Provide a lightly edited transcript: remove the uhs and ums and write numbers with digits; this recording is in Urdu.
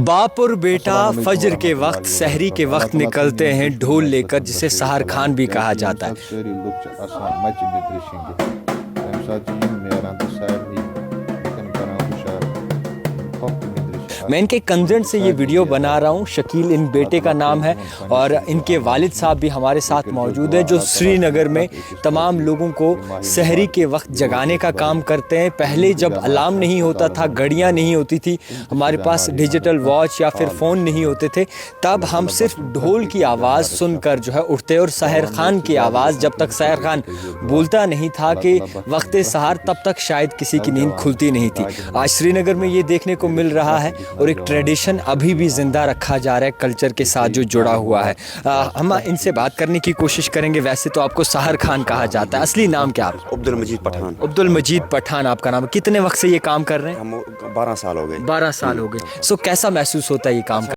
باپ اور بیٹا فجر کے وقت سحری کے وقت نکلتے ہیں ڈھول لے کر، جسے سحر خان بھی کہا جاتا ہے۔ میں ان کے کنزرن سے یہ ویڈیو بنا رہا ہوں، شکیل ان بیٹے کا نام ہے، اور ان کے والد صاحب بھی ہمارے ساتھ موجود ہیں، جو سری نگر میں تمام لوگوں کو سحری کے وقت جگانے کا کام کرتے ہیں۔ پہلے جب الارم نہیں ہوتا تھا، گھڑیاں نہیں ہوتی تھی، ہمارے پاس ڈیجیٹل واچ یا پھر فون نہیں ہوتے تھے، تب ہم صرف ڈھول کی آواز سن کر جو ہے اٹھتے، اور سحر خان کی آواز جب تک سحر خان بولتا نہیں تھا کہ وقت سحر، تب تک شاید کسی کی نیند کھلتی نہیں تھی۔ آج سری نگر میں یہ دیکھنے کو مل رہا ہے، اور ایک ٹریڈیشن ابھی بھی زندہ رکھا جا رہا ہے، کلچر کے ساتھ جو جڑا ہوا ہے۔ ہم ان سے بات کرنے کی کوشش کریں گے۔ ویسے تو آپ کو سحر خان کہا جاتا ہے، اصلی نام کیا آپ؟ عبد المجید پٹھان۔ عبد المجید پٹھان آپ کا نام ہے۔ کتنے وقت سے یہ کام کر رہے ہیں؟ ہم 12 سال ہو گئے۔ 12 سال ہو گئے۔ سو کیسا محسوس ہوتا ہے یہ کام